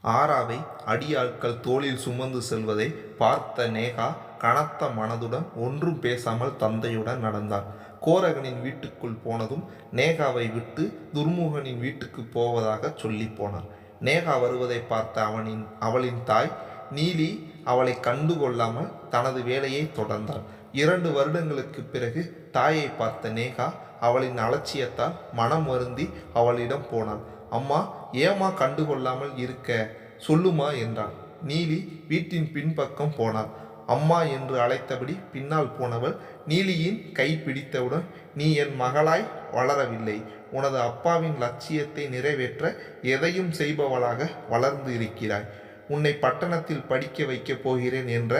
ஆராவை அடியாட்கள் தோளில் சுமந்து செல்வதை பார்த்த நேகா கனத்த மனதுடன் ஒன்றும் பேசாமல் தந்தையுடன் நடந்தாள். கோரகனின் வீட்டுக்குள் போனதும் நேகாவை விட்டு துர்முகனின் வீட்டுக்கு போவதாக சொல்லி போனாள். நேகா வருவதை பார்த்த அவளின் தாய் நீலி அவளை கண்டுகொள்ளாமல் தனது வேலையை தொடர்ந்தாள். 2 வருடங்களுக்கு பிறகு தாயை பார்த்த நேகா அவளின் அலட்சியத்தால் மனம் வருந்தி அவளிடம் போனாள். அம்மா, ஏமா கண்டுகொள்ளாமல் இருக்க, சொல்லுமா என்றாள். நீலி வீட்டின் பின்பக்கம் போனாள். அம்மா என்று அழைத்தபடி பின்னால் போனவள் நீலியின் கை பிடித்தவுடன், நீ என் மகளாய் வளரவில்லை, உனது அப்பாவின் லட்சியத்தை நிறைவேற்ற எதையும் செய்பவளாக வளர்ந்து இருக்கிறாய். உன்னை பட்டணத்தில் படிக்க வைக்கப் போகிறேன் என்ற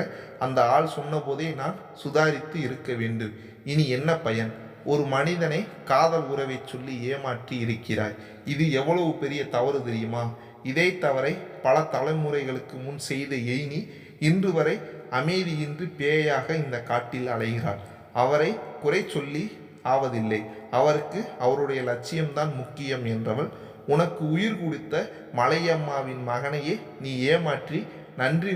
அந்த ஆள் சொன்னபோதே நான் சுதாரித்து இருக்க வேண்டும். இனி என்ன பயன்? ஒரு மனிதனை காதல் உறவை சொல்லி ஏமாற்றி இருக்கிறாய். இது எவ்வளவு பெரிய தவறு தெரியுமா? இதே தவறை பல தலைமுறைகளுக்கு முன் செய்த எய்னி இன்று வரை அமைதியின்றி பேயாக இந்த காட்டில் அலைகிறார். அவரை குறை சொல்லி ஆவதில்லை. அவருக்கு அவருடைய லட்சியம்தான் முக்கியம் என்றவள் உனக்கு உயிர் கொடுத்த மலையம்மாவின் மகனையே நீ ஏமாற்றி நன்றி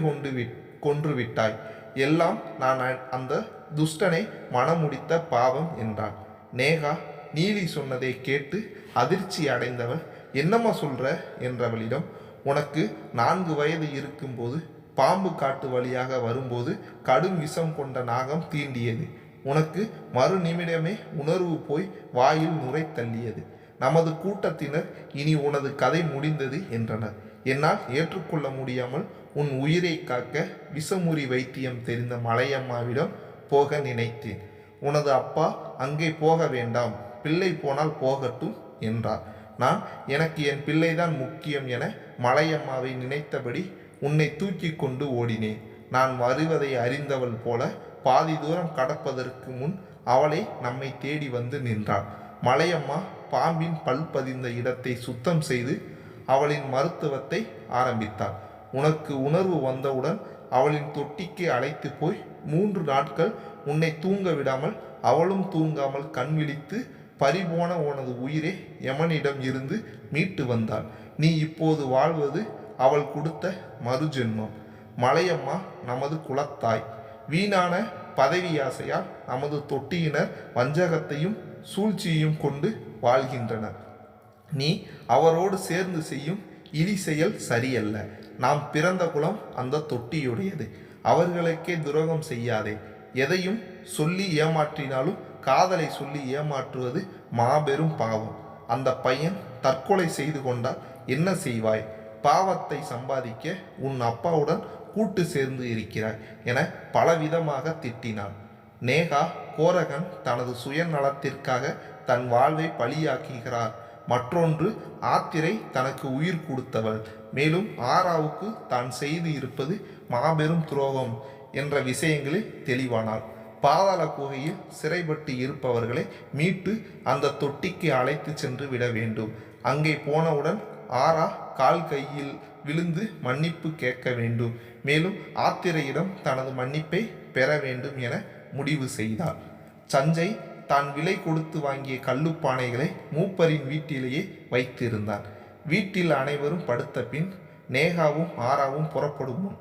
கொன்று விட்டாய். எல்லாம் நான் அந்த துஷ்டனை மனமுடித்த பாவம் என்றான். நேகா நீலி சொன்னதை கேட்டு அதிர்ச்சி அடைந்தவள், என்னம்மா சொல்ற என்றவளிடம், உனக்கு 4 வயது இருக்கும்போது பாம்பு காட்டு வழியாக வரும்போது கடும் விஷம் கொண்ட நாகம் தீண்டியது. உனக்கு மறு நிமிடமே உணர்வு போய் வாயில் நுரை தள்ளியது. நமது கூட்டத்தினர் இனி உனது கதை முடிந்தது என்றனர். என்னால் ஏற்றுக்கொள்ள முடியாமல் உன் உயிரை காக்க விஷமுறி வைத்தியம் தெரிந்த மலையம்மாவிடம் போக நினைத்தேன். உனது அப்பா அங்கே போக வேண்டாம், பிள்ளை போனால் போகட்டும் என்றார். நான் எனக்கு என் பிள்ளைதான் முக்கியம் என மலையம்மாவை நினைத்தபடி உன்னை தூக்கி கொண்டு ஓடினேன். நான் வருவதை அறிந்தவள் போல பாதி தூரம் கடப்பதற்கு முன் அவளை நம்மை தேடி வந்து நின்றாள். மலையம்மா பாம்பின் பல் பதிந்த இடத்தை சுத்தம் செய்து அவளின் மருத்துவத்தை ஆரம்பித்தாள். உனக்கு உணர்வு வந்தவுடன் அவளின் தொட்டிக்கு அழைத்து போய் 3 நாட்கள் உன்னை தூங்க விடாமல் அவளும் தூங்காமல் கண் விழித்து பறிபோன உனது உயிரை யமனிடம் இருந்து மீட்டு வந்தாள். நீ இப்போது வாழ்வது அவள் கொடுத்த மறுஜென்மம். மலையம்மா நமது குலத்தாய். வீணான பதவி ஆசையால் நமது தொட்டியினர் வஞ்சகத்தையும் சூழ்ச்சியையும் கொண்டு வாழ்கின்றனர். நீ அவரோடு சேர்ந்து செய்யும் இழி செயல் சரியல்ல. நாம் பிறந்த குலம் அந்த தொட்டியுடையது. அவர்களுக்கே துரோகம் செய்யாதே. எதையும் சொல்லி ஏமாற்றினாலும் காதலை சொல்லி ஏமாற்றுவது மாபெரும் பாவம். அந்த பையன் தற்கொலை செய்து கொண்டால் என்ன செய்வாய்? பாவத்தை சம்பாதிக்க உன் அப்பாவுடன் கூட்டு சேர்ந்து இருக்கிறாய் என பலவிதமாக திட்டினான். நேகா கோரகன் தனது சுயநலத்திற்காக தன் வாழ்வை பலியாக்குகிறார். மற்றொன்று, ஆத்திரை தனக்கு உயிர் கொடுத்தவள். மேலும் ஆராவுக்கு தான் செய்து இருப்பது மாபெரும் துரோகம் என்ற விஷயங்களில் தெளிவானாள். பாதாள குகையில் சிறைப்பட்டு இருப்பவர்களை மீட்டு அந்த தொட்டிக்கு அழைத்து சென்று விட வேண்டும். அங்கே போனவுடன் ஆரா கால் கையில் விழுந்து மன்னிப்பு கேட்க வேண்டும். மேலும் ஆத்திரையிடம் தனது மன்னிப்பை பெற வேண்டும் என முடிவு செய்தார். சஞ்சய் தான் விலை கொடுத்து வாங்கிய கல்லுப்பானைகளை மூப்பரின் வீட்டிலேயே வைத்திருந்தார். வீட்டில் அனைவரும் படுத்த பின் நேகாவும் ஆராவும் புறப்படும் முன்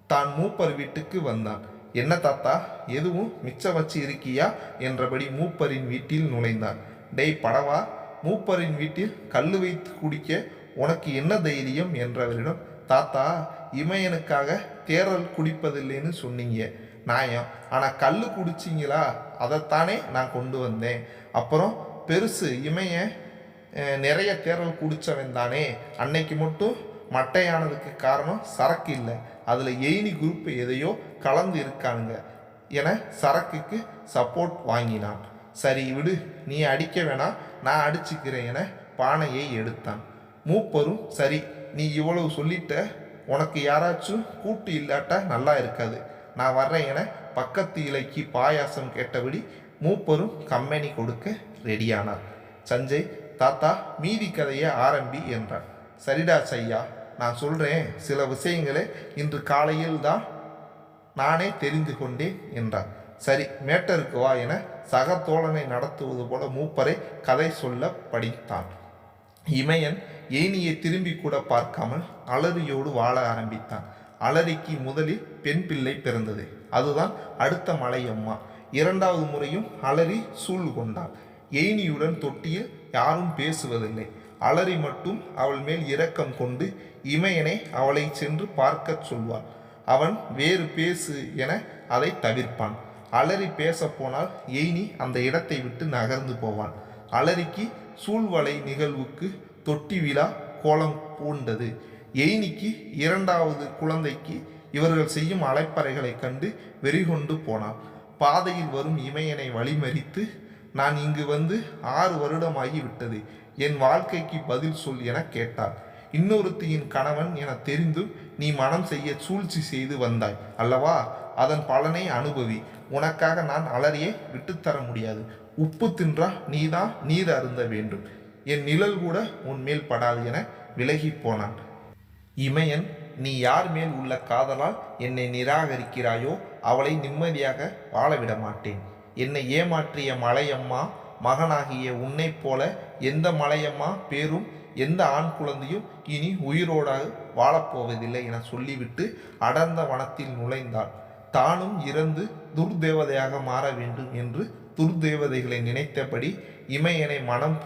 தான் மூப்பர் வீட்டுக்கு வந்தான். என்ன தாத்தா, எதுவும் மிச்சம் வச்சு இருக்கியா என்றபடி மூப்பரின் வீட்டில் நுழைந்தான். டேய் படவா, மூப்பரின் வீட்டில் கல்லு வைத்து குடிக்க உனக்கு என்ன தைரியம் என்றவரிடம், தாத்தா இமையனுக்காக தேரல் குடிப்பதில்லைன்னு சொன்னீங்க, நியாயம். ஆனால் கல் குடிச்சிங்களா, அதைத்தானே நான் கொண்டு வந்தேன். அப்புறம் பெருசு இமைய நிறைய தேரல் குடித்தவன் தானே. அன்னைக்கு மட்டும் மட்டையானதுக்கு காரணம் சரக்கு இல்லை, அதில் எய்னி குரூப் எதையோ கலந்து இருக்கானுங்க என சரக்குக்கு சப்போர்ட் வாங்கினான். சரி விடு, நீ அடிக்க வேணாம், நான் அடிச்சுக்கிறேன் என பானையை எடுத்தான். மூப்பரும், சரி நீ இவ்வளவு சொல்லிட்ட, உனக்கு யாராச்சும் கூட்டு இல்லாட்டா நல்லா இருக்காது, நான் வர்றேன் என பக்கத்து இலைக்கு பாயாசம் கேட்டபடி மூப்பரும் கம்பெனி கொடுக்க ரெடியானார். சஞ்சய், தாத்தா மீதி கதையை ஆரம்பி என்றார். சரிடா சையா, நான் சொல்கிறேன், சில விஷயங்களை இன்று காலையில் தான் நானே தெரிந்து கொண்டேன் என்றார். சரி மேட்டருக்கு வா என சக தோழனை நடத்துவது போல மூப்பரை கதை சொல்ல படித்தான். இமயன் ஏனியை திரும்பி கூட பார்க்காமல் அலரியோடு வாழ ஆரம்பித்தான். அலரிக்கு முதலில் பெண் பிள்ளை பிறந்தது. அதுதான் அடுத்த மலையம்மா. இரண்டாவது முறையும் அலரி சூழ் கொண்டாள். ஏனியுடன் தொட்டியில் யாரும் பேசுவதில்லை. அலரி மட்டும் அவள் மேல் இரக்கம் கொண்டு இமயனை அவளை சென்று பார்க்கச் சொல்வாள். அவன் வேறு பேசு என அதை தவிர்ப்பான். அலரி பேச போனால் ஏனி அந்த இடத்தை விட்டு நகர்ந்து போவான். அலரிக்கு சூழ்வலை நிகழ்வுக்கு தொட்டி விழா கோலம் பூண்டது. ஏனிக்கு இரண்டாவது குழந்தைக்கு இவர்கள் செய்யும் அலைப்பறைகளை கண்டு வெறிகொண்டு போனான். பாதையில் வரும் இமயனை வழிமறித்து, நான் இங்கு வந்து 6 வருடமாகி விட்டது, என் வாழ்க்கைக்கு பதில் சொல் என கேட்டாள். இன்னொருத்தியின் கணவன் என தெரிந்தும் நீ மனம் செய்ய சூழ்ச்சி செய்து வந்தாய் அல்லவா? அதன் பலனை அனுபவி. உனக்காக நான் அலரியை விட்டுத்தர முடியாது. உப்பு தின்றா நீதான் நீர் அருந்த வேண்டும். என் நிழல் கூட உன் மேல் படாது என விலகி போனான். இமயன், நீ யார் மேல் உள்ள காதலால் என்னை நிராகரிக்கிறாயோ அவளை நிம்மதியாக வாழவிட மாட்டேன். என்னை ஏமாற்றிய மலையம்மா மகனாகிய உன்னைப் போல எந்த மலையம்மா பேரும் எந்த ஆண் குழந்தையும் இனி உயிரோடாக வாழப்போவதில்லை என சொல்லிவிட்டு அடர்ந்த வனத்தில் நுழைந்தாள். தானும் இறந்து துர்தேவதையாக மாற வேண்டும் என்று துர்தேவதைகளை நினைத்தபடி இமயனை மனம்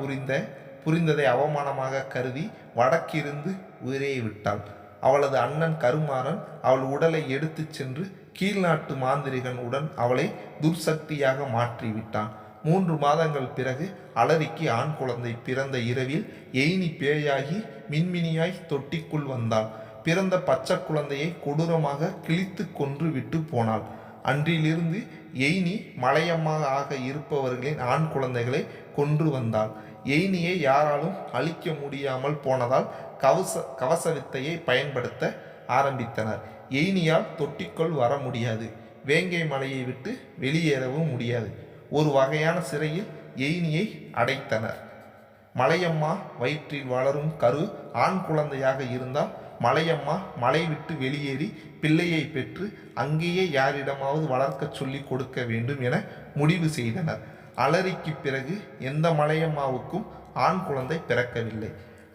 புரிந்ததை அவமானமாக கருதி வடக்கிருந்து உயிரை விட்டாள். அவளது அண்ணன் கருமாறன் அவள் உடலை எடுத்துச் சென்று கீழ்நாட்டு மாந்திரிகன் உடன் அவளை துர்சக்தியாக மாற்றிவிட்டான். 3 மாதங்கள் பிறகு அலரிக்கு ஆண் குழந்தை பிறந்த இரவில் எய்னி பேயாகி மின்மினியாய் தொட்டிக்குள் வந்தாள். பிறந்த பச்சை குழந்தையை கொடூரமாக கிழித்து கொன்று விட்டு போனாள். அன்றிலிருந்து எய்னி மலையம்மாக ஆக இருப்பவர்களின் ஆண் குழந்தைகளை கொன்று வந்தாள். எய்னியை யாராலும் அழிக்க முடியாமல் போனதால் கவச வித்தையை பயன்படுத்த ஆரம்பித்தனர். எய்னியால் தொட்டிக்குள் வர முடியாது. வேங்கை மலையை விட்டு வெளியேறவும் முடியாது. ஒரு வகையான சிறையில் எய்னியை அடைத்தனர். மலையம்மா வயிற்றில் வளரும் கரு ஆண் குழந்தையாக இருந்தால் மலையம்மா மலை விட்டு வெளியேறி பிள்ளையை பெற்று அங்கேயே யாரிடமாவது வளர்க்க சொல்லி கொடுக்க வேண்டும் என முடிவு செய்தனர். அலரிக்கு பிறகு எந்த மலையம்மாவுக்கும் ஆண் குழந்தை பிறக்கவில்லை.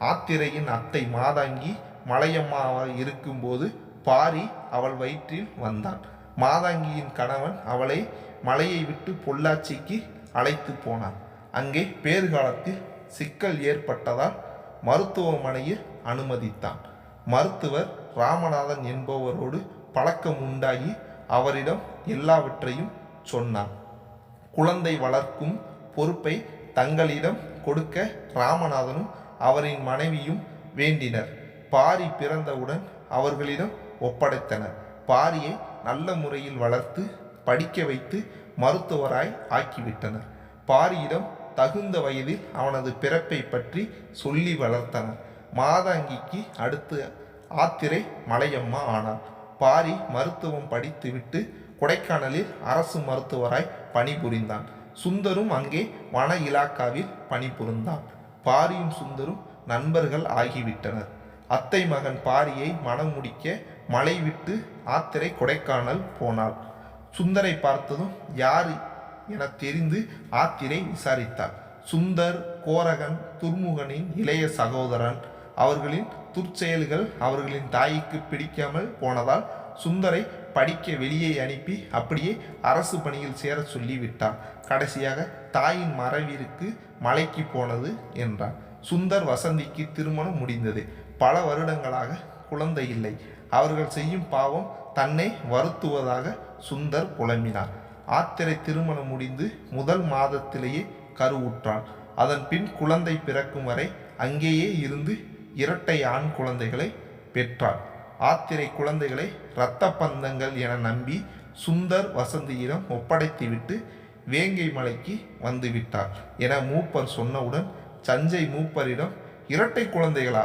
ஆத்திரையின் அத்தை மாதாங்கி மலையம்மாவாக இருக்கும்போது பாரி அவள் வயிற்றில் வந்தான். மாதாங்கியின் கணவன் அவளை மலையை விட்டு பொள்ளாச்சிக்கு அழைத்து போனான். அங்கே பேறுகாலத்தில் சிக்கல் ஏற்பட்டதால் மருத்துவமனையில் அனுமதித்தான். மருத்துவர் ராமநாதன் என்பவரோடு பழக்கம் உண்டாகி அவரிடம் எல்லாவற்றையும் சொன்னான். குழந்தை வளர்க்கும் பொறுப்பை தங்களிடம் கொடுக்க ராமநாதனும் அவரின் மனைவியும் வேண்டினர். பாரி பிறந்தவுடன் அவர்களிடம் ஒப்படைத்தனர். பாரியை நல்ல முறையில் வளர்த்து படிக்க வைத்து மருத்துவராய் ஆக்கிவிட்டனர். பாரியிடம் தகுந்த வயதில் அவனது பிறப்பை பற்றி சொல்லி வளர்த்தனர். மாதாங்கிக்கு அடுத்து ஆத்திரை மலையம்மா ஆனாள். பாரி மருத்துவம் படித்துவிட்டு கொடைக்கானலில் அரசு மருத்துவராய் பணிபுரிந்தான். சுந்தரும் அங்கே வன இலாக்காவில் பணிபுரிந்தான். பாரியும் சுந்தரும் நண்பர்கள் ஆகிவிட்டனர். அத்தை மகன் பாரியை மனம் முடிக்க மலை விட்டு ஆத்திரை கொடைக்கானல் போனாள். சுந்தரை பார்த்ததும் யார் என தெரிந்து ஆத்திரை விசாரித்தார். சுந்தர் கோரகன் துர்முகனின் இளைய சகோதரன். அவர்களின் துர்ச்செயல்கள் அவர்களின் தாய்க்கு பிடிக்காமல் போனதால் சுந்தரை படிக்க வெளியே அனுப்பி அப்படியே அரசு பணியில் சேர சொல்லிவிட்டார். கடைசியாக தாயின் மறைவிற்கு மலைக்கு போனது என்றார். சுந்தர் வசந்திக்கு திருமணம் முடிந்தது. பல வருடங்களாக குழந்தை இல்லை. அவர்கள் செய்யும் பாவம் தன்னை வருத்துவதாக சுந்தர் புலம்பினார். ஆத்திரை திருமணம் முடிந்து முதல் மாதத்திலேயே கருவுற்றான். அதன் பின் குழந்தை பிறக்கும் வரை அங்கேயே இருந்து இரட்டை ஆண் குழந்தைகளை பெற்றாள். ஆத்திரை குழந்தைகளை இரத்த பந்தங்கள் என நம்பி சுந்தர் வசந்தியிடம் ஒப்படைத்துவிட்டு வேங்கை மலைக்கு வந்துவிட்டார் என மூப்பர் சொன்னவுடன் சஞ்சை மூப்பரிடம், இரட்டை குழந்தைகளா?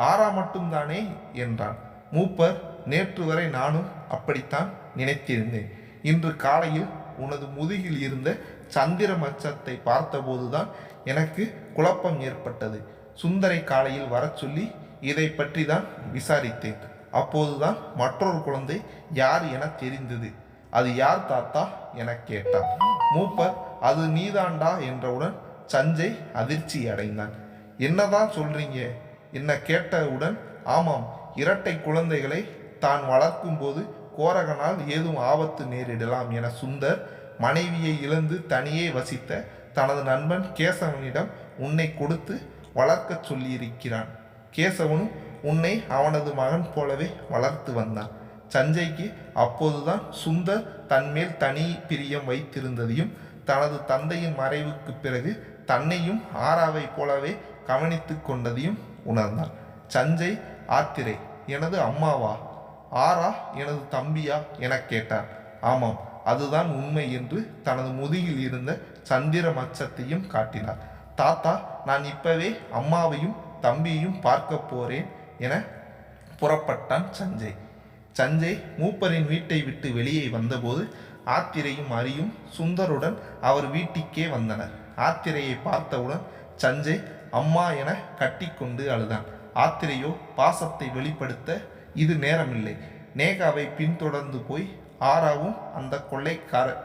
6 மட்டும்தானே என்றான். மூப்பர், நேற்று வரை நானும் அப்படித்தான் நினைத்திருந்தேன். இன்று காலையில் உனது முதுகில் இருந்த சந்திர மச்சத்தை பார்த்தபோதுதான் எனக்கு குழப்பம் ஏற்பட்டது. சுந்தரை காலையில் வர சொல்லி இதை பற்றி தான் விசாரித்தேன். அப்போதுதான் மற்றொரு குழந்தை யார் என தெரிந்தது. அது யார் தாத்தா என கேட்டான். மூப்பர், அது நீதாண்டா என்றவுடன் சஞ்சய் அதிர்ச்சி அடைந்தான். என்னதான் சொல்றீங்க? என்ன கேட்டவுடன், ஆமாம், இரட்டை குழந்தைகளை தான் வளர்க்கும்போது கோரகனால் ஏதும் ஆபத்து நேரிடலாம் என சுந்தர் மனைவியை இழந்து தனியே வசித்த தனது நண்பன் கேசவனிடம் உன்னை கொடுத்து வளர்க்கச் சொல்லியிருக்கிறான். கேசவனும் உன்னை அவனது மகன் போலவே வளர்த்து வந்தான். சஞ்சய்க்கு அப்போதுதான் சுந்தர் தன்மேல் தனி பிரியம் வைத்திருந்ததையும் தனது தந்தையின் மறைவுக்கு பிறகு தன்னையும் ஆராவை போலவே கவனித்து கொண்டதையும் உணர்ந்தான். சஞ்சய் ஆத்திரே, எனது அம்மாவா? ஆரா எனது தம்பியா எனக் கேட்டார். ஆமாம், அதுதான் உண்மை என்று தனது முதுகில் இருந்த சந்திர மச்சத்தையும் காட்டினார். தாத்தா, நான் இப்பவே அம்மாவையும் தம்பியையும் பார்க்க போறேன் என புறப்பட்டான் சஞ்சய். சஞ்சய் மூப்பரின் வீட்டை விட்டு வெளியே வந்தபோது ஆத்திரையும் அரியும் சுந்தருடன் அவர் வீட்டுக்கே வந்தனர். ஆத்திரையை பார்த்தவுடன் சஞ்சய் அம்மா என கட்டிக்கொண்டு அழுதான். ஆத்திரையோ பாசத்தை வெளிப்படுத்த இது நேரமில்லை. நேகாவை பின்தொடர்ந்து போய் ஆராவும் அந்த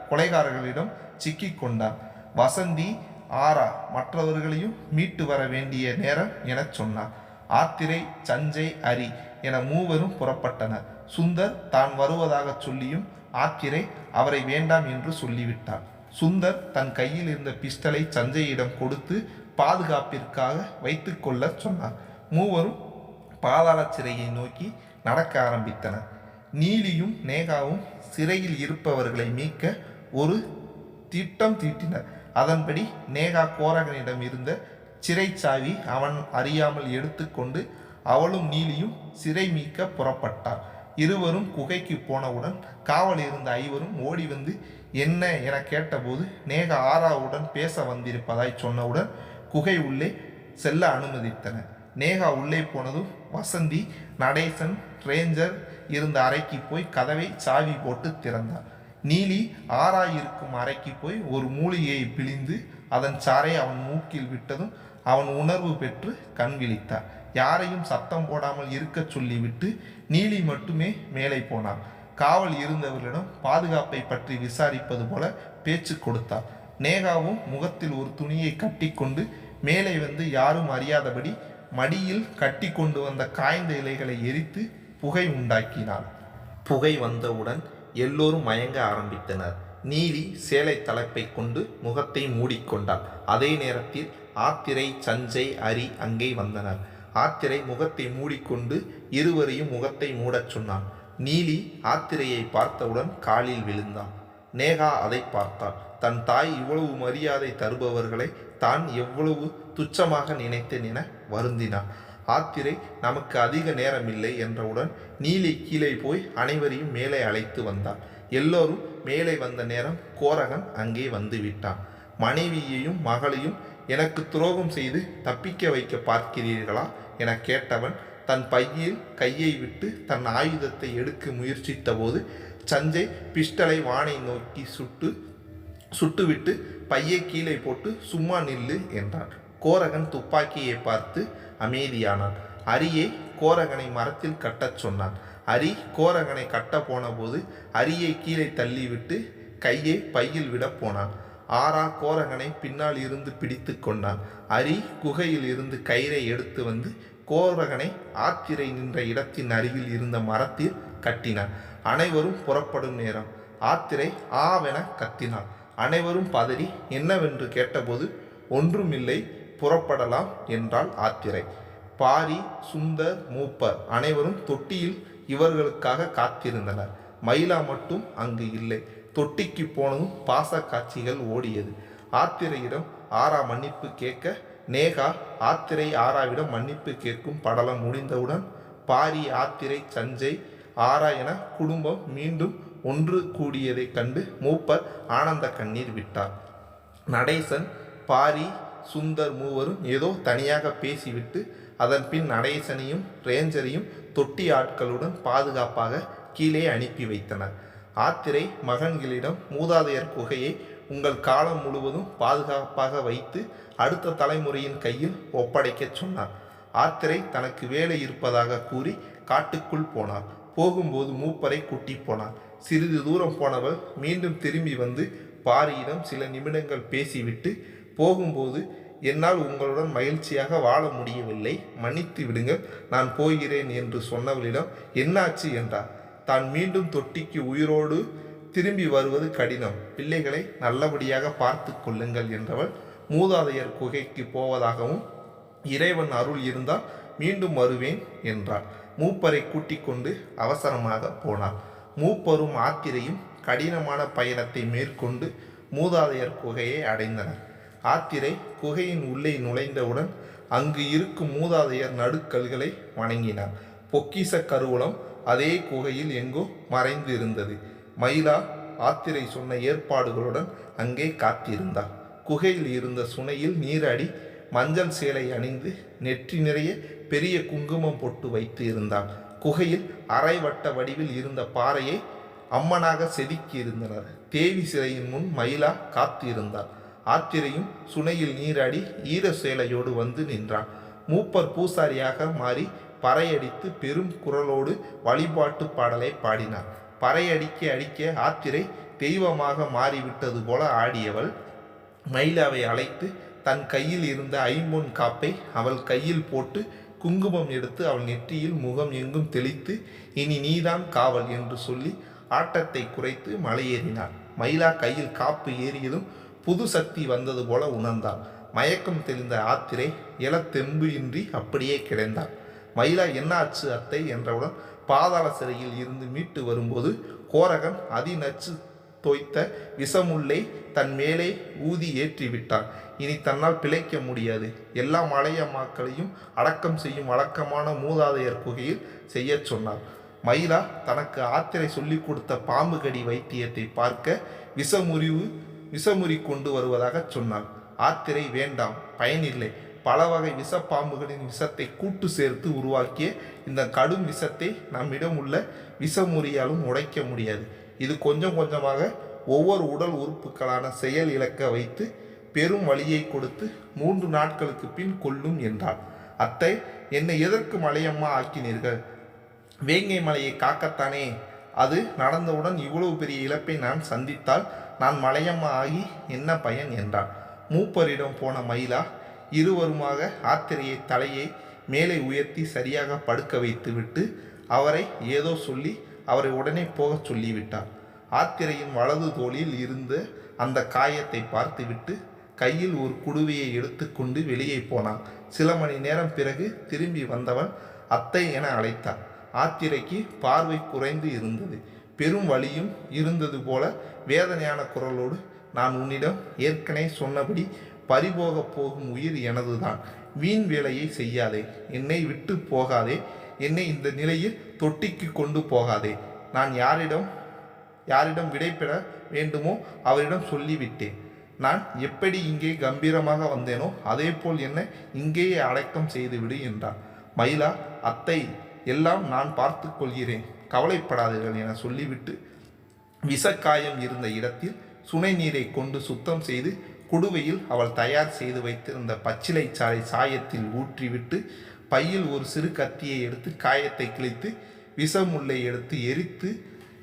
கொலைகாரர்களிடம் சிக்கி கொண்டான். வசந்தி ஆரா மற்றவர்களையும் மீட்டு வர வேண்டிய நேரம் எனச் சொன்னார். ஆத்திரை, சஞ்சய், அரி என மூவரும் புறப்பட்டனர். சுந்தர் தான் வருவதாக சொல்லியும் ஆத்திரை அவரை வேண்டாம் என்று சொல்லிவிட்டார். சுந்தர் தன் கையில் இருந்த பிஸ்டலை சஞ்சயிடம் கொடுத்து பாதுகாப்பிற்காக வைத்து கொள்ள சொன்னார். மூவரும் பாதாள சிறையை நோக்கி நடக்க ஆரம்பித்தனர். நீலியும் நேகாவும் சிறையில் இருப்பவர்களை மீட்க ஒரு திட்டம் தீட்டினர். அதன்படி நேகா கோரகனிடம் இருந்த சிறைச்சாவி அவன் அறியாமல் எடுத்துக்கொண்டு அவளும் நீலியும் சிறை மீட்க புறப்பட்டார். இருவரும் குகைக்கு போனவுடன் காவல் இருந்த ஐவரும் ஓடி வந்து என்ன என கேட்டபோது நேகா ஆராவுடன் பேச வந்திருப்பதாய் சொன்னவுடன் குகை உள்ளே செல்ல அனுமதித்தனர். நேகா உள்ளே போனதும் வசந்தி நடேசன் ரேஞ்சர் இருந்த அறைக்கு போய் கதவை சாவி போட்டு திறந்தார். நீலி ஆரா இருக்கும் அறைக்கு போய் ஒரு மூலிகையை பிழிந்து அதன் சாறை அவன் மூக்கில் விட்டதும் அவன் உணர்வு பெற்று கண் விழித்தார். யாரையும் சத்தம் போடாமல் இருக்க சொல்லிவிட்டு நீலி மட்டுமே மேலே போனார். காவல் இருந்தவர்களிடம் பாதுகாப்பை பற்றி விசாரிப்பது போல பேச்சு கொடுத்தார். நேகாவும் முகத்தில் ஒரு துணியை கட்டி கொண்டு மேலே வந்து யாரும் அறியாதபடி மடியில் கட்டி கொண்டு வந்த காய்ந்த இலைகளை எரித்து புகை உண்டாக்கினார். புகை வந்தவுடன் எல்லோரும் மயங்க ஆரம்பித்தனர். நீலி சேலை தலைப்பை கொண்டு முகத்தை மூடிக்கொண்டாள். அதே நேரத்தில் ஆத்திரை, சஞ்சய், அரி அங்கே வந்தனர். ஆத்திரை முகத்தை மூடிக்கொண்டு இருவரையும் முகத்தை மூடச் சொன்னான். நீலி ஆத்திரையை பார்த்தவுடன் காலில் விழுந்தான். நேகா அதை பார்த்தாள். தன் தாய் இவ்வளவு மரியாதை தருபவர்களை தான் எவ்வளவு துச்சமாக நினைத்தேன் என வருந்தினான். ஆத்திரை நமக்கு அதிக நேரமில்லை என்றவுடன் நீலி கீழே போய் அனைவரையும் மேலே அழைத்து வந்தாள். எல்லோரும் மேலே வந்த நேரம் கோரகன் அங்கே வந்து விட்டான். மனைவியையும் மகளையும் எனக்கு துரோகம் செய்து தப்பிக்க வைக்க பார்க்கிறீர்களா என கேட்டவன் தன் பையில் கையை விட்டு தன் ஆயுதத்தை எடுக்க முயற்சித்த போது சஞ்சய் பிஸ்டலை வானை நோக்கி சுட்டுவிட்டு பையை கீழே போட்டு சும்மா நில்லு என்றான். கோரகன் துப்பாக்கியை பார்த்து அமைதியானான். அரியை கோரகனை மரத்தில் கட்டச் சொன்னான். அரி கோரகனை கட்ட போன போது அரியை கீழே தள்ளிவிட்டு கையை பையில் விட போனான். ஆரா கோரகனை பின்னால் இருந்து பிடித்து கொண்டான். அரி குகையில் இருந்து கயிறை எடுத்து வந்து கோரகனை ஆத்திரை நின்ற இடத்தின் அருகில் இருந்த மரத்தில் கட்டினான். அனைவரும் புறப்படும் நேரம் ஆத்திரை ஆவென கத்தினான். அனைவரும் பதறி என்னவென்று கேட்டபோது ஒன்றுமில்லை, புறப்படலாம் என்றாள் ஆத்திரை. பாரி, சுந்தர், மூப்பர் அனைவரும் தொட்டியில் இவர்களுக்காக காத்திருந்தனர். மயிலா மட்டும் அங்கு இல்லை. தொட்டிக்கு போனதும் பாச காட்சிகள் ஓடியது. ஆத்திரையிடம் ஆரா மன்னிப்பு கேட்க நேகா ஆத்திரை ஆராவிடம் மன்னிப்பு கேட்கும் படலம் முடிந்தவுடன் பாரி, ஆத்திரை, சஞ்சய், ஆரா என குடும்பம் மீண்டும் ஒன்று கூடியதைக் கண்டு மூப்பர் ஆனந்த கண்ணீர் விட்டார். நடேசன், பாரி, சுந்தர் மூவரும் ஏதோ தனியாக பேசிவிட்டு அதன் பின் நடேசனையும் ரேஞ்சரையும் தொட்டி ஆட்களுடன் பாதுகாப்பாக கீழே அனுப்பி வைத்தனர். ஆத்திரை மகன்களிடம் மூதாதையர் குகையை உங்கள் காலம் முழுவதும் பாதுகாப்பாக வைத்து அடுத்த தலைமுறையின் கையில் ஒப்படைக்கச் சொன்னார். ஆத்திரை தனக்கு வேலை இருப்பதாக கூறி காட்டுக்குள் போனார். போகும்போது மூப்பரை கூட்டி போனார். சிறிது தூரம் போனவர் மீண்டும் திரும்பி வந்து பாரியிடம் சில நிமிடங்கள் பேசிவிட்டு போகும்போது என்னால் உங்களுடன் மகிழ்ச்சியாக வாழ முடியவில்லை, மன்னித்து விடுங்கள், நான் போகிறேன் என்று சொன்னவளிடம் என்னாச்சு என்றார். தான் மீண்டும் தொட்டிக்கு உயிரோடு திரும்பி வருவது கடினம், பிள்ளைகளை நல்லபடியாக பார்த்து கொள்ளுங்கள் என்றவள் மூதாதையர் குகைக்கு போவதாகவும் இறைவன் அருள் இருந்தால் மீண்டும் வருவேன் என்றார். மூப்பரை கூட்டிக் கொண்டு அவசரமாக போனார். மூப்பரும் ஆத்திரையும் கடினமான பயணத்தை மேற்கொண்டு மூதாதையர் குகையை அடைந்தனர். ஆத்திரை குகையின் உள்ளே நுழைந்தவுடன் அங்கு இருக்கும் மூதாதையர் நடுக்கல்களை வணங்கினார். பொக்கிச கருவூலம் அதே குகையில் எங்கோ மறைந்து இருந்தது. மயிலா ஆத்திரை சொன்ன ஏற்பாடுகளுடன் அங்கே காத்திருந்தார். குகையில் இருந்த சுனையில் நீராடி மஞ்சள் சேலை அணிந்து நெற்றி நிறைய பெரிய குங்குமம் பொட்டு வைத்து இருந்தார். குகையில் அரை வட்ட வடிவில் இருந்த பாறையை அம்மனாக செதுக்கி இருந்தனர். தேவி சிலையின் முன் மயிலா காத்து இருந்தார். ஆத்திரையும் சுனையில் நீராடி ஈர சேலையோடு வந்து நின்றார். மூப்பர் பூசாரியாக மாறி பறையடித்து பெரும் குரலோடு வழிபாட்டு பாடலை பாடினார். பறையடிக்க அடிக்க ஆத்திரை தெய்வமாக மாறிவிட்டது போல ஆடியவள் மயிலாவை அழைத்து தன் கையில் இருந்த ஐம்பொன் காப்பை அவள் கையில் போட்டு குங்குமம் எடுத்து அவள் நெற்றியில் முகம் எங்கும் தெளித்து இனி நீதான் காவல் என்று சொல்லி ஆட்டத்தை குறைத்து மலையேறினார். மயிலா கையில் காப்பு ஏறியதும் புது சக்தி வந்தது போல உணர்ந்தாள். மயக்கம் தெளிந்த ஆத்திரை தெம்பு இன்றி அப்படியே கிடந்தார். மயிலா என்ன ஆச்சு அத்தை என்றவுடன் பாதாள சிறையில் இருந்து மீட்டு வரும்போது கோரகன் அதிநச்சு தோய்த்த விஷமுல்லை தன் மேலே ஊதி ஏற்றிவிட்டான். இனி தன்னால் பிழைக்க முடியாது. எல்லா மலையம்மாக்களையும் அடக்கம் செய்யும் வழக்கமான மூதாதையர் குகையில் செய்ய சொன்னார். மயிலா தனக்கு ஆத்திரை சொல்லிக் கொடுத்த பாம்பு கடி வைத்தியத்தை பார்க்க விஷமுறி கொண்டு வருவதாக சொன்னார். ஆத்திரை வேண்டாம், பயனில்லை, பல வகை விஷப்பாம்புகளின் விஷத்தை கூட்டு சேர்த்து உருவாக்கிய இந்த கடும் விஷத்தை நம்மிடம் உள்ள விஷமுறியாலும் உடைக்க முடியாது. இது கொஞ்சம் கொஞ்சமாக ஒவ்வொரு உடல் உறுப்புகளான செயல் இழக்க வைத்து பெரும் வலியை கொடுத்து 3 நாட்களுக்கு பின் கொல்லும் என்றார். அத்தை, என்னை எதற்கு மலையம்மா ஆக்கினீர்கள்? வேங்கை மலையை காக்கத்தானே. அது நடந்தவுடன் இவ்வளவு பெரிய இழப்பை நான் சந்தித்தால் நான் மலையம்மா ஆகி என்ன பயன் என்றார். மூப்பரிடம் போன மயிலா இருவருமாக ஆத்திரையை தலையை மேலே உயர்த்தி சரியாக படுக்க வைத்து விட்டு அவரை ஏதோ சொல்லி அவரை உடனே போகச் சொல்லிவிட்டார். ஆத்திரையின் வலது தோளில் இருந்த அந்த காயத்தை பார்த்துவிட்டு கையில் ஒரு குடுவையை எடுத்துக்கொண்டு வெளியே போனான். சில மணி நேரம் பிறகு திரும்பி வந்தவன் அத்தை என அழைத்தார். ஆத்திரைக்கு பார்வை குறைந்து இருந்தது. பெரும் வலியும் இருந்தது போல வேதனையான குரலோடு, நான் உன்னிடம் ஏற்கனவே சொன்னபடி பறிபோகப் போகும் உயிர் எனதுதான். வீண் வேலையை செய்யாதே, என்னை விட்டு போகாதே, என்னை இந்த நிலையில் தொட்டிக்கு கொண்டு போகாதே. நான் யாரிடம் விடைபெற வேண்டுமோ அவரிடம் சொல்லிவிட்டேன். நான் எப்படி இங்கே கம்பீரமாக வந்தேனோ அதே போல் என்னை இங்கேயே அடக்கம் செய்துவிடு என்றார். மயிலா, அத்தை, எல்லாம் நான் பார்த்து கொள்கிறேன், கவலைப்படாதீர்கள் என சொல்லிவிட்டு விஷக்காயம் இருந்த இடத்தில் சுனை நீரை கொண்டு சுத்தம் செய்து குடுவையில் அவள் தயார் செய்து வைத்திருந்த பச்சிலை சாறை சாயத்தில் ஊற்றிவிட்டு பையில் ஒரு சிறு கத்தியை எடுத்து காயத்தை கிழித்து விஷமுல்லை எடுத்து எரித்து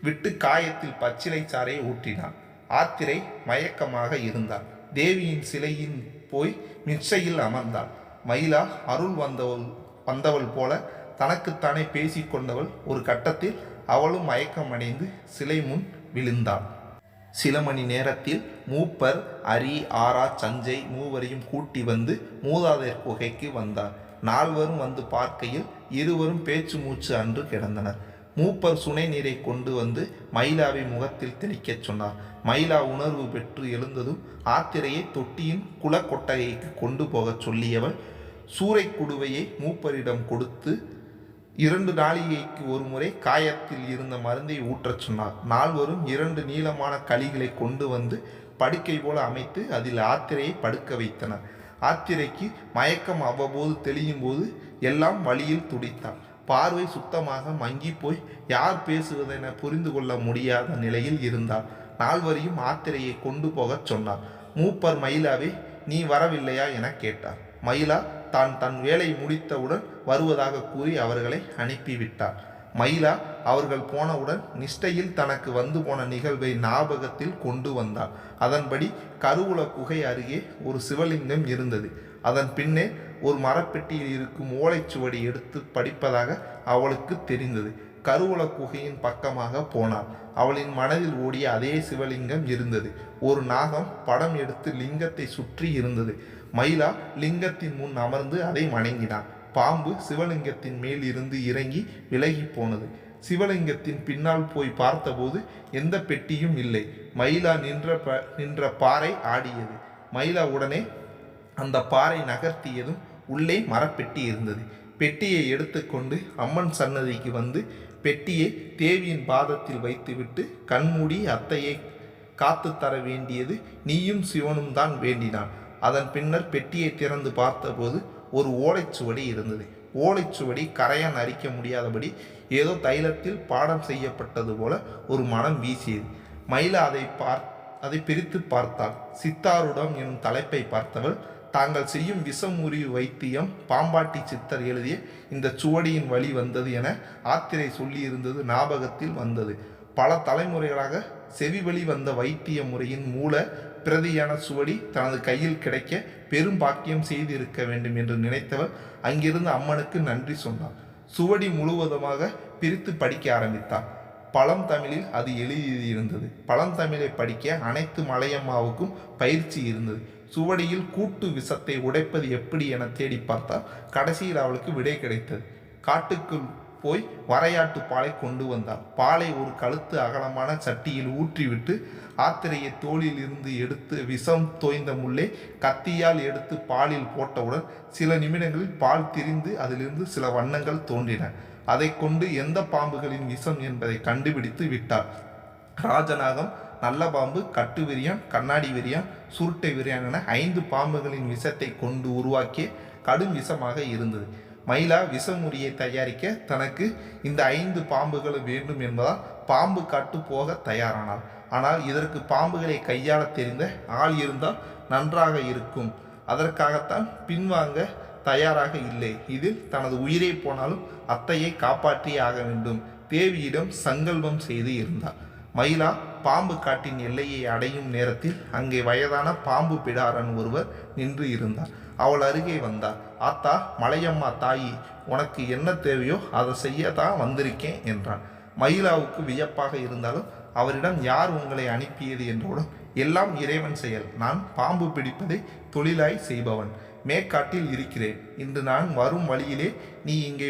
விட்டு காயத்தில் பச்சிலை சாறை ஊற்றினான். ஆத்திரை மயக்கமாக இருந்தாள். தேவியின் சிலையின் போய் மிச்சையில் அமர்ந்தாள். மயிலா அருள் வந்தவள் போல தனக்குத்தானே பேசிக்கொண்டவள் ஒரு கட்டத்தில் அவளும் மயக்கமடைந்து சிலை முன் விழுந்தாள். சில மணி நேரத்தில் மூப்பர், அரி, ஆரா, சஞ்சை மூவரையும் கூட்டி வந்து மூதாதையர் குகைக்கு வந்தார். 4வரும் வந்து பார்க்கையில் இருவரும் பேச்சு மூச்சு அன்று கிடந்தனர். மூப்பர் சுனை நீரை கொண்டு வந்து மயிலாவை முகத்தில் தெளிக்கச் சொன்னார். மயிலா உணர்வு பெற்று எழுந்ததும் ஆத்திரையை தொட்டியின் குளக்கொட்டகைக்கு கொண்டு போகச் சொல்லியவள் சூறை குடுவையை மூப்பரிடம் கொடுத்து 2 நாளிகைக்கு ஒரு முறை காயத்தில் இருந்த மருந்தை ஊற்றச் சொன்னார். 4வரும் 2 நீளமான களிகளை கொண்டு வந்து படுக்கை போல அமைத்து அதில் ஆத்திரையை படுக்க வைத்தனர். ஆத்திரைக்கு மயக்கம் அவ்வப்போது தெளியும் போது எல்லாம் வழியில் துடித்தாள். பார்வை சுத்தமாக மங்கி போய் யார் பேசுவதென புரிந்து கொள்ள முடியாத நிலையில் இருந்தார். 4வரையும் ஆத்திரையை கொண்டு போகச் சொன்னார். மூப்பர் மயிலாவை, நீ வரவில்லையா என கேட்டார். மயிலா தன் வேலை முடித்தவுடன் வருவதாக கூறி அவர்களை அனுப்பிவிட்டார். மயிலா அவர்கள் போனவுடன் நிஷ்டையில் தனக்கு வந்து போன நிகழ்வை ஞாபகத்தில் கொண்டு வந்தாள். அதன்படி கருவூல குகை அருகே ஒரு சிவலிங்கம் இருந்தது. அதன் பின்னே ஒரு மரப்பெட்டியில் இருக்கும் ஓலைச்சுவடி எடுத்து படிப்பதாக அவளுக்கு தெரிந்தது. கருவூல குகையின் பக்கமாக போனாள். அவளின் மனதில் ஓடிய அதே சிவலிங்கம் இருந்தது. ஒரு நாகம் படம் எடுத்து லிங்கத்தை சுற்றி இருந்தது. மயிலா லிங்கத்தின் முன் அமர்ந்து அதை வணங்கினாள். பாம்பு சிவலிங்கத்தின் மேல் இருந்து இறங்கி விலகி போனது. சிவலிங்கத்தின் பின்னால் போய் பார்த்தபோது எந்த பெட்டியும் இல்லை. மயிலா நின்ற பாறை ஆடியது. மயிலா உடனே அந்த பாறை நகர்த்தியதும் உள்ளே மரப்பெட்டி இருந்தது. பெட்டியை எடுத்துக்கொண்டு அம்மன் சன்னதிக்கு வந்து பெட்டியை தேவியின் பாதத்தில் வைத்துவிட்டு கண்மூடி அத்தையை காத்து தர வேண்டியது நீயும் சிவனும் தான் வேண்டினான். அதன் பின்னர் பெட்டியை திறந்து பார்த்தபோது ஒரு ஓலைச்சுவடி இருந்தது. ஓலைச்சுவடி கரையான் அரிக்க முடியாதபடி ஏதோ தைலத்தில் பாடம் செய்யப்பட்டது போல ஒரு மனம் வீசியது. மயிலா அதை பிரித்து பார்த்தாள். சித்தாருடம் எனும் தலைப்பை பார்த்தவள் தாங்கள் செய்யும் விஷமுறிவு வைத்தியம் பாம்பாட்டி சித்தர் எழுதிய இந்த சுவடியின் வழி வந்தது என ஆத்திரை சொல்லியிருந்தது ஞாபகத்தில் வந்தது. பல தலைமுறைகளாக செவிவழி வந்த வைத்திய முறையின் மூல பிரதியான சுவடி தனது கையில் கிடைக்க பெரும் பாக்கியம் செய்திருக்க வேண்டும் என்று நினைத்தவர் அங்கிருந்து அம்மனுக்கு நன்றி சொன்னார். சுவடி முழுவதுமாக பிரித்து படிக்க ஆரம்பித்தார். பழந்தமிழில் அது எழுதியிருந்தது. பழந்தமிழை படிக்க அனைத்து மலையம்மாவுக்கும் பயிற்சி இருந்தது. சுவடியில் கூட்டு விஷத்தை உடைப்பது எப்படி என தேடி பார்த்தால் கடைசியில் அவளுக்கு விடை கிடைத்தது. காட்டுக்குள் போய் வரையாட்டு பாலை கொண்டு வந்தார். பாலை ஒரு கழுத்து அகலமான சட்டியில் ஊற்றிவிட்டு ஆத்திரையை தோளில் இருந்து எடுத்து விஷம் தோய்ந்த முள்ளே கத்தியால் எடுத்து பாலில் போட்டவுடன் சில நிமிடங்களில் பால் திரிந்து அதிலிருந்து சில வண்ணங்கள் தோன்றின. அதை கொண்டு எந்த பாம்புகளின் விஷம் என்பதை கண்டுபிடித்து விட்டார். ராஜநாகம், நல்ல பாம்பு, கட்டு விரியான், கண்ணாடி விரியான், சுருட்டை விரியான் என 5 பாம்புகளின் விஷத்தை கொண்டு உருவாக்கிய கடும் விஷமாக இருந்தது. மயிலா விஷமுறியை தயாரிக்க தனக்கு இந்த 5 பாம்புகளும் வேண்டும் என்பதால் பாம்பு காட்டு போக தயாரானார். ஆனால் இதற்கு பாம்புகளை கையாள தெரிந்த ஆள் இருந்தால் நன்றாக இருக்கும். அதற்காகத்தான் பின்வாங்க தயாராக இல்லை. இதில் தனது உயிரே போனாலும் அத்தையை காப்பாற்றியே ஆக வேண்டும். தேவியிடம் சங்கல்பம் செய்து இருந்தார். மயிலா பாம்பு காட்டின் எல்லையை அடையும் நேரத்தில் அங்கே வயதான பாம்பு பிடாரன் ஒருவர் நின்று இருந்தார். அவள் அருகே வந்தார். ஆத்தா, மலையம்மா தாயி, உனக்கு என்ன தேவையோ அதை செய்யத்தான் வந்திருக்கேன் என்றான். மயிலாவுக்கு வியப்பாக இருந்தாலும் அவரிடம் யார் உங்களை அனுப்பியது என்றோடும் எல்லாம் இறைவன் செயல். நான் பாம்பு பிடிப்பதை தொழிலாய் செய்பவன். மேற்காட்டில் இருக்கிறேன். இன்று நான் வரும் வழியிலே நீ இங்கே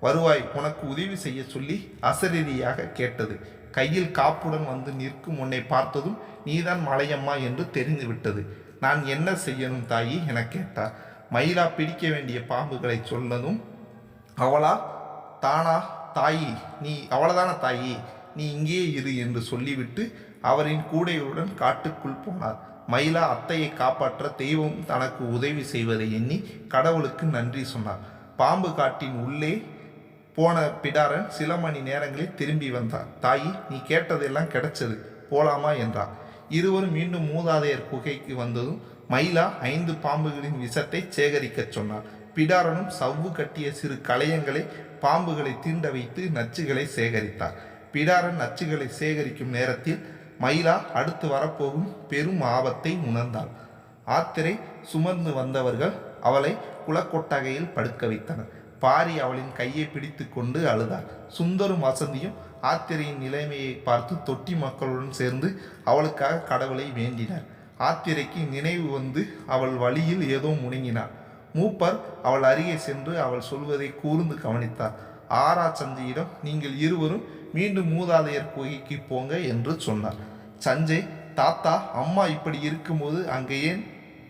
வருவாய் உனக்கு உதவி செய்ய சொல்லி அசரீரியாக கேட்டது. கையில் காப்புடன் வந்து நிற்கும் உன்னை பார்த்ததும் நீதான் மலையம்மா என்று தெரிந்துவிட்டது. நான் என்ன செய்யணும் தாயி என கேட்டார். மயிலா பிடிக்க வேண்டிய பாம்புகளை சொன்னதும் அவளா தானா தாயி, அவளதான தாயி, நீ இங்கேயே இரு என்று சொல்லிவிட்டு அவரின் கூடையுடன் காட்டுக்குள் போனார். மயிலா அத்தையை காப்பாற்ற தெய்வம் தனக்கு உதவி செய்வதை எண்ணி கடவுளுக்கு நன்றி சொன்னார். பாம்பு காட்டின் உள்ளே போன பிடாரன் சில மணி நேரங்களில் திரும்பி வந்தார். தாயி, நீ கேட்டதெல்லாம் கிடைச்சது, போலாமா என்றார். இருவரும் மீண்டும் மூதாதையர் குகைக்கு வந்ததும் மயிலா 5 பாம்புகளின் விஷத்தை சேகரிக்க சொன்னார். பிடாரனும் சவ்வு கட்டிய சிறு களையங்களை பாம்புகளை தீண்ட வைத்து நச்சுகளை சேகரித்தார். பிடாரன் நச்சுகளை சேகரிக்கும் நேரத்தில் மயிலா அடுத்து வரப்போகும் பெரும் ஆபத்தை உணர்ந்தாள். ஆத்திரை சுமந்து வந்தவர்கள் அவளை குளக்கொட்டகையில் படுக்க வைத்தனர். பாரி அவளின் கையை பிடித்து கொண்டு அழுதார். சுந்தரும் வசந்தியும் ஆத்திரையின் நிலைமையை பார்த்து தொட்டி மக்களுடன் சேர்ந்து அவளுக்காக கடவுளை வேண்டினார். ஆத்திரைக்கு நினைவு வந்து அவள் வழியில் ஏதோ முணங்கினார். மூப்பர் அவள் அருகே சென்று அவள் சொல்வதை கூர்ந்து கவனித்தார். ஆரா சஞ்சையிடம் நீங்கள் இருவரும் மீண்டும் மூதாதையர் குகைக்கு போங்க என்று சொன்னார். சஞ்சய், தாத்தா, அம்மா இப்படி இருக்கும்போது அங்கே ஏன்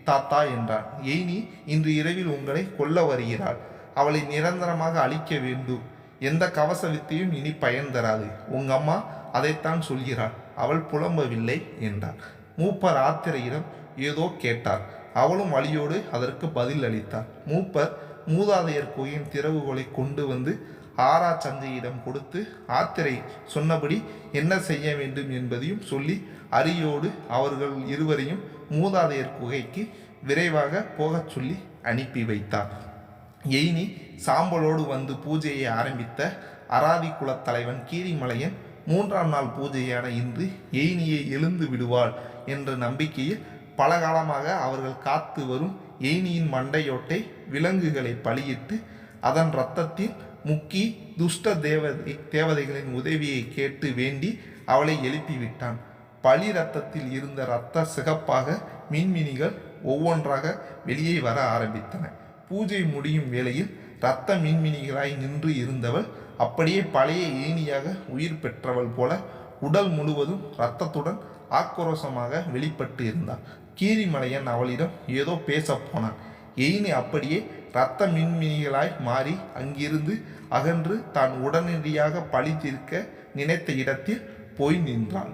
தாத்தா என்றான். எய்னி இன்று இரவில் உங்களை கொல்ல வருகிறாள். அவளை நிரந்தரமாக அழிக்க வேண்டும். எந்த கவச வித்தையும் இனி பயன் தராது. உங்க அம்மா அதைத்தான் சொல்கிறாள். அவள் புலம்பவில்லை என்றார். மூப்பர் ஆத்திரையிடம் ஏதோ கேட்டார். அவளும் வழியோடு அதற்கு பதில் அளித்தார். மூப்பர் மூதாதையர் கோயின் திறவுகோலை கொண்டு வந்து ஆரா சஞ்சையிடம் கொடுத்து ஆத்திரை சொன்னபடி என்ன செய்ய வேண்டும் என்பதையும் சொல்லி அரியோடு அவர்கள் இருவரையும் மூதாதையர் குகைக்கு விரைவாக போகச் சொல்லி அனுப்பி வைத்தார். எயினி சாம்பலோடு வந்து பூஜையை ஆரம்பித்த அராதி குலத் தலைவன் கீரிமலையன் 3ஆம் நாள் பூஜையான இன்று எயினியை எழுந்து விடுவாள் என்ற நம்பிக்கையில் பல காலமாக அவர்கள் காத்து வரும் எயினியின் மண்டையோட்டை விலங்குகளை பலியிட்டு அதன் இரத்தத்தில் முக்கி துஷ்ட தேவதைகளின் உதவியை கேட்டு வேண்டி அவளை எழுப்பிவிட்டான். பலி இரத்தத்தில் இருந்த இரத்த சிகப்பாக மின்மினிகள் ஒவ்வொன்றாக வெளியே வர ஆரம்பித்தன. பூஜை முடியும் வேளையில் இரத்த மின்மினிகளாய் நின்று இருந்தவள் அப்படியே பழைய ஏனியாக உயிர் பெற்றவள் போல உடல் முழுவதும் இரத்தத்துடன் ஆக்ரோஷமாக வெளிப்பட்டு இருந்தாள். கீரிமலையன் அவளிடம் ஏதோ பேசப் போனான். எயினி அப்படியே இரத்த மின்மினிகளாய் மாறி அங்கிருந்து அகன்று தான் உடனடியாக பழி தீர்க்க நினைத்த இடத்தில் போய் நின்றாள்.